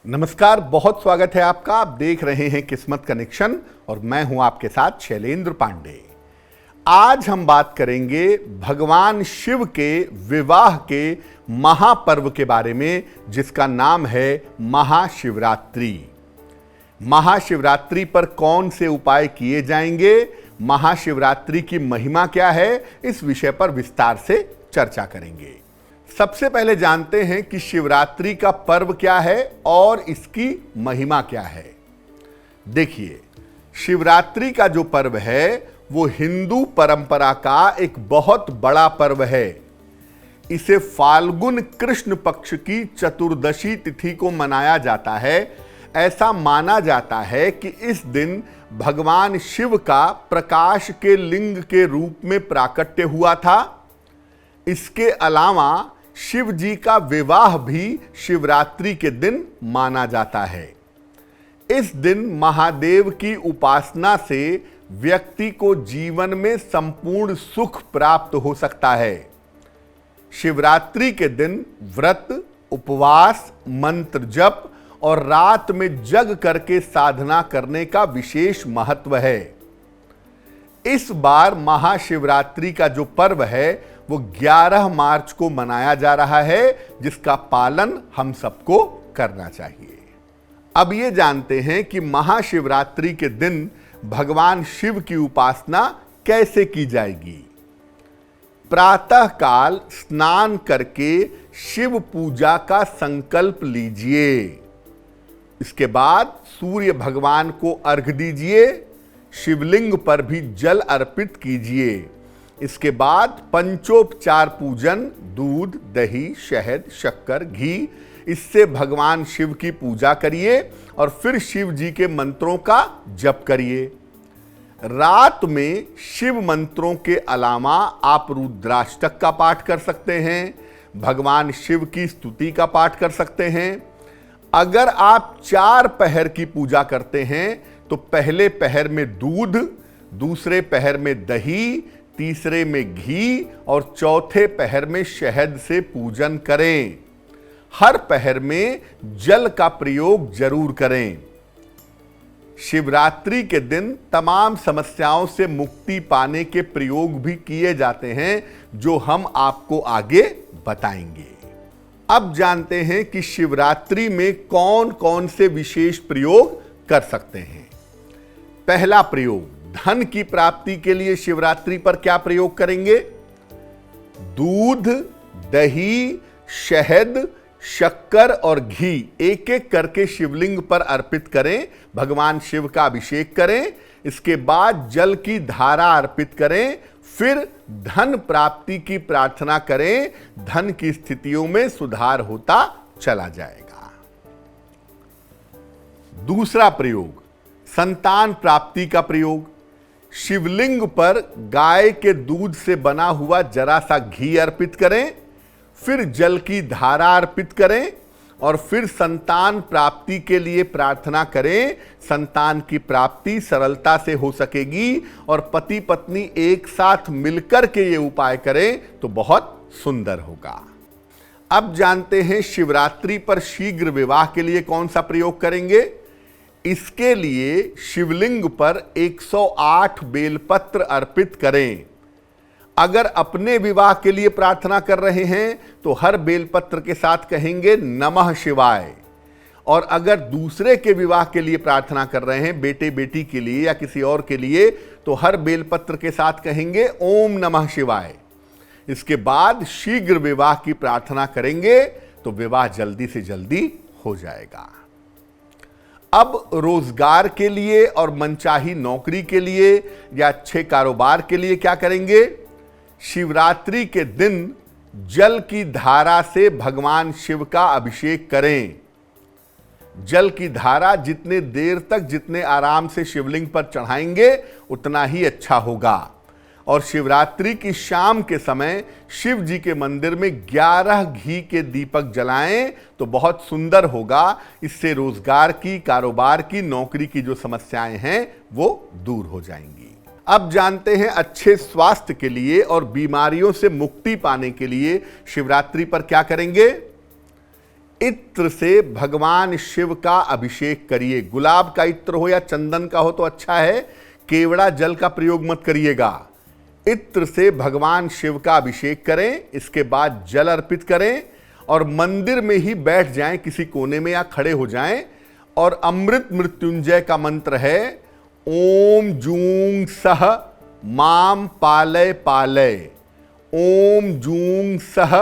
नमस्कार, बहुत स्वागत है आपका। आप देख रहे हैं किस्मत कनेक्शन और मैं हूं आपके साथ शैलेंद्र पांडे। आज हम बात करेंगे भगवान शिव के विवाह के महापर्व के बारे में, जिसका नाम है महाशिवरात्रि। महाशिवरात्रि पर कौन से उपाय किए जाएंगे, महाशिवरात्रि की महिमा क्या है, इस विषय पर विस्तार से चर्चा करेंगे। सबसे पहले जानते हैं कि शिवरात्रि का पर्व क्या है और इसकी महिमा क्या है। देखिए, शिवरात्रि का जो पर्व है वो हिंदू परंपरा का एक बहुत बड़ा पर्व है। इसे फाल्गुन कृष्ण पक्ष की चतुर्दशी तिथि को मनाया जाता है। ऐसा माना जाता है कि इस दिन भगवान शिव का प्रकाश के लिंग के रूप में प्राकट्य हुआ था। इसके अलावा शिव जी का विवाह भी शिवरात्रि के दिन माना जाता है। इस दिन महादेव की उपासना से व्यक्ति को जीवन में संपूर्ण सुख प्राप्त हो सकता है। शिवरात्रि के दिन व्रत, उपवास, मंत्र जप और रात में जग करके साधना करने का विशेष महत्व है। इस बार महाशिवरात्रि का जो पर्व है वो 11 मार्च को मनाया जा रहा है, जिसका पालन हम सबको करना चाहिए। अब ये जानते हैं कि महाशिवरात्रि के दिन भगवान शिव की उपासना कैसे की जाएगी। प्रातः काल स्नान करके शिव पूजा का संकल्प लीजिए। इसके बाद सूर्य भगवान को अर्घ्य दीजिए। शिवलिंग पर भी जल अर्पित कीजिए। इसके बाद पंचोपचार पूजन, दूध, दही, शहद, शक्कर, घी, इससे भगवान शिव की पूजा करिए और फिर शिव जी के मंत्रों का जप करिए। रात में शिव मंत्रों के अलावा आप रुद्राष्टक का पाठ कर सकते हैं, भगवान शिव की स्तुति का पाठ कर सकते हैं। अगर आप 4 पहर की पूजा करते हैं तो पहले पहर में दूध, दूसरे पहर में दही, तीसरे में घी और चौथे पहर में शहद से पूजन करें। हर पहर में जल का प्रयोग जरूर करें। शिवरात्रि के दिन तमाम समस्याओं से मुक्ति पाने के प्रयोग भी किए जाते हैं, जो हम आपको आगे बताएंगे। अब जानते हैं कि शिवरात्रि में कौन कौन से विशेष प्रयोग कर सकते हैं। पहला प्रयोग, धन की प्राप्ति के लिए शिवरात्रि पर क्या प्रयोग करेंगे। दूध, दही, शहद, शक्कर और घी एक एक करके शिवलिंग पर अर्पित करें। भगवान शिव का अभिषेक करें। इसके बाद जल की धारा अर्पित करें। फिर धन प्राप्ति की प्रार्थना करें। धन की स्थितियों में सुधार होता चला जाएगा। दूसरा प्रयोग, संतान प्राप्ति का प्रयोग। शिवलिंग पर गाय के दूध से बना हुआ जरा सा घी अर्पित करें। फिर जल की धारा अर्पित करें और फिर संतान प्राप्ति के लिए प्रार्थना करें। संतान की प्राप्ति सरलता से हो सकेगी और पति पत्नी एक साथ मिलकर के ये उपाय करें तो बहुत सुंदर होगा। अब जानते हैं शिवरात्रि पर शीघ्र विवाह के लिए कौन सा प्रयोग करेंगे। इसके लिए शिवलिंग पर 108 बेलपत्र अर्पित करें। अगर अपने विवाह के लिए प्रार्थना कर रहे हैं तो हर बेलपत्र के साथ कहेंगे नमः शिवाय, और अगर दूसरे के विवाह के लिए प्रार्थना कर रहे हैं, बेटे बेटी के लिए या किसी और के लिए, तो हर बेलपत्र के साथ कहेंगे ओम नमः शिवाय। इसके बाद शीघ्र विवाह की प्रार्थना करेंगे तो विवाह जल्दी से जल्दी हो जाएगा। अब रोजगार के लिए और मनचाही नौकरी के लिए या अच्छे कारोबार के लिए क्या करेंगे। शिवरात्रि के दिन जल की धारा से भगवान शिव का अभिषेक करें। जल की धारा जितने देर तक, जितने आराम से शिवलिंग पर चढ़ाएंगे उतना ही अच्छा होगा। और शिवरात्रि की शाम के समय शिव जी के मंदिर में 11 घी के दीपक जलाएं तो बहुत सुंदर होगा। इससे रोजगार की, कारोबार की, नौकरी की जो समस्याएं हैं वो दूर हो जाएंगी। अब जानते हैं अच्छे स्वास्थ्य के लिए और बीमारियों से मुक्ति पाने के लिए शिवरात्रि पर क्या करेंगे। इत्र से भगवान शिव का अभिषेक करिए। गुलाब का इत्र हो या चंदन का हो तो अच्छा है, केवड़ा जल का प्रयोग मत करिएगा। इत्र से भगवान शिव का अभिषेक करें, इसके बाद जल अर्पित करें और मंदिर में ही बैठ जाएं, किसी कोने में या खड़े हो जाएं और अमृत मृत्युंजय का मंत्र है ओम जूं सह माम पालय पालय, ओम जूं सह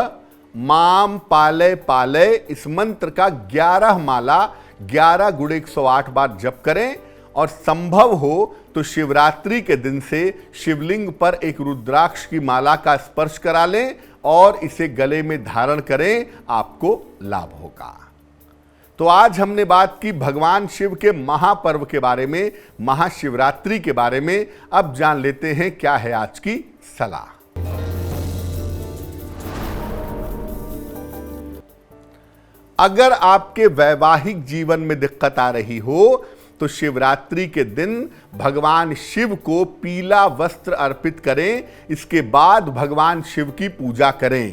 माम पालय पालय। इस मंत्र का 11 माला 11 गुणे 108 बार जप करें और संभव हो तो शिवरात्रि के दिन से शिवलिंग पर एक रुद्राक्ष की माला का स्पर्श करा लें और इसे गले में धारण करें, आपको लाभ होगा। तो आज हमने बात की भगवान शिव के महापर्व के बारे में, महाशिवरात्रि के बारे में। अब जान लेते हैं क्या है आज की सलाह। अगर आपके वैवाहिक जीवन में दिक्कत आ रही हो तो शिवरात्रि के दिन भगवान शिव को पीला वस्त्र अर्पित करें, इसके बाद भगवान शिव की पूजा करें।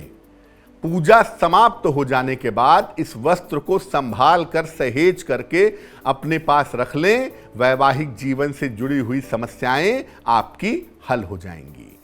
पूजा समाप्त हो जाने के बाद इस वस्त्र को संभाल कर सहेज करके अपने पास रख लें। वैवाहिक जीवन से जुड़ी हुई समस्याएं आपकी हल हो जाएंगी।